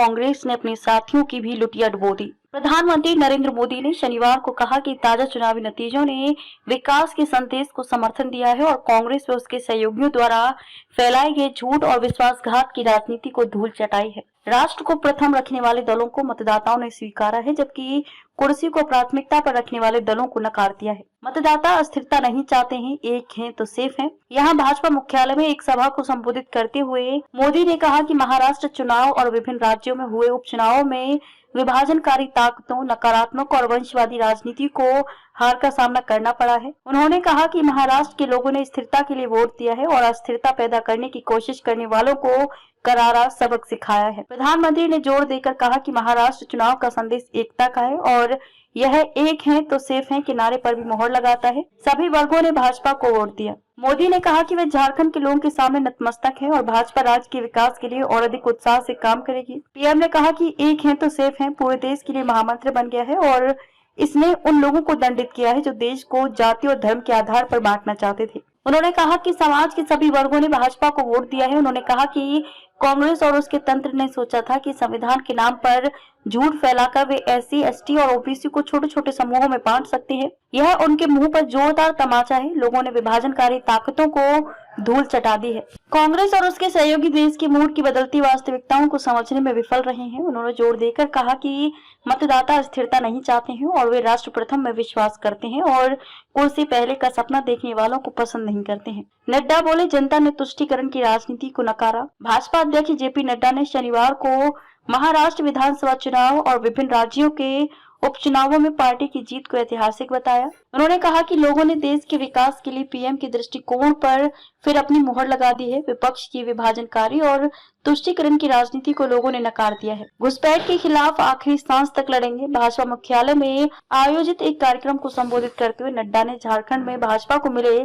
कांग्रेस ने अपने साथियों की भी लुटिया डुबो दी। प्रधानमंत्री नरेंद्र मोदी ने शनिवार को कहा कि ताजा चुनावी नतीजों ने विकास के संदेश को समर्थन दिया है और कांग्रेस व उसके सहयोगियों द्वारा फैलाए गए झूठ और विश्वासघात की राजनीति को धूल चटाई है। राष्ट्र को प्रथम रखने वाले दलों को मतदाताओं ने स्वीकारा है, जबकि कुर्सी को प्राथमिकता पर रखने वाले दलों को नकार दिया है। मतदाता अस्थिरता नहीं चाहते हैं, एक हैं तो सेफ हैं। यहाँ भाजपा मुख्यालय में एक सभा को संबोधित करते हुए मोदी ने कहा कि महाराष्ट्र चुनाव और विभिन्न राज्यों में हुए उपचुनावों में विभाजनकारी ताकतों, नकारात्मक और वंशवादी राजनीति को हार का सामना करना पड़ा है। उन्होंने कहा कि महाराष्ट्र के लोगों ने स्थिरता के लिए वोट दिया है और अस्थिरता पैदा करने की कोशिश करने वालों को करारा सबक सिखाया है। प्रधानमंत्री ने जोर देकर कहा कि महाराष्ट्र चुनाव का संदेश एकता का है और यह एक है तो सेफ है के नारे पर भी मोहर लगाता है। सभी वर्गों ने भाजपा को वोट दिया। मोदी ने कहा कि वे झारखंड के लोगों के सामने नतमस्तक है और भाजपा राज्य के विकास के लिए और अधिक उत्साह से काम करेगी। पीएम ने कहा कि एक है तो सेफ है पूरे देश के लिए महामंत्र बन गया है और इसने उन लोगों को दंडित किया है जो देश को जाति और धर्म के आधार पर बांटना चाहते थे। उन्होंने कहा कि समाज के सभी वर्गों ने भाजपा को वोट दिया है। उन्होंने कहा कि कांग्रेस और उसके तंत्र ने सोचा था कि संविधान के नाम पर झूठ फैलाकर वे एससी, एसटी और ओबीसी को छोटे छोटे समूहों में बांट सकते हैं। यह उनके मुंह पर जोरदार तमाचा है। लोगों ने विभाजनकारी ताकतों को धूल चटा दी है। कांग्रेस और उसके सहयोगी देश के मूड की बदलती वास्तविकताओं को समझने में विफल रहे हैं। उन्होंने जोर देकर कहा कि मतदाता स्थिरता नहीं चाहते हैं और वे राष्ट्र प्रथम में विश्वास करते हैं और कुर्सी पहले का सपना देखने वालों को पसंद नहीं करते हैं। नड्डा बोले, जनता ने तुष्टीकरण की राजनीति को नकारा। भाजपा अध्यक्ष जेपी नड्डा ने शनिवार को महाराष्ट्र विधानसभा चुनाव और विभिन्न राज्यों के उपचुनावों में पार्टी की जीत को ऐतिहासिक बताया। उन्होंने कहा कि लोगों ने देश के विकास के लिए पीएम के दृष्टिकोण पर फिर अपनी मोहर लगा दी है। विपक्ष की विभाजनकारी और तुष्टीकरण की राजनीति को लोगों ने नकार दिया है। घुसपैठ के खिलाफ आखिरी सांस तक लड़ेंगे। भाजपा मुख्यालय में आयोजित एक कार्यक्रम को संबोधित करते हुए नड्डा ने झारखंड में भाजपा को मिले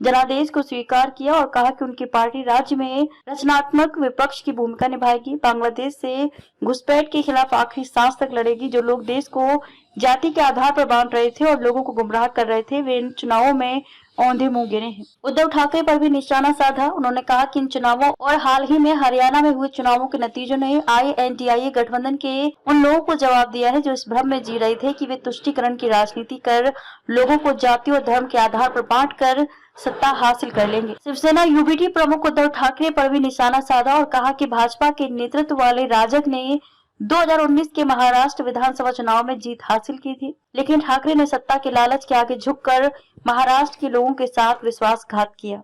जनादेश को स्वीकार किया और कहा कि उनकी पार्टी राज्य में रचनात्मक विपक्ष की भूमिका निभाएगी। बांग्लादेश से घुसपैठ के खिलाफ आखिरी सांस तक लड़ेगी। जो लोग देश को जाति के आधार पर बांट रहे थे और लोगों को गुमराह कर रहे थे, वे इन चुनावों में औंधे मुंह गिरे हैं। उद्धव ठाकरे पर भी निशाना साधा। उन्होंने कहा कि इन चुनावों और हाल ही में हरियाणा में हुए चुनावों के नतीजों ने INDIA गठबंधन के उन लोगों को जवाब दिया है जो इस भ्रम में जी रहे थे कि वे तुष्टीकरण की राजनीति कर लोगों को जाति और धर्म के आधार पर बांट कर सत्ता हासिल कर लेंगे। शिवसेना UBT प्रमुख उद्धव ठाकरे पर भी निशाना साधा और कहा कि भाजपा के नेतृत्व वाले राजग ने 2019 के महाराष्ट्र विधानसभा चुनाव में जीत हासिल की थी, लेकिन ठाकरे ने सत्ता के लालच के आगे झुककर महाराष्ट्र के लोगों के साथ विश्वासघात किया।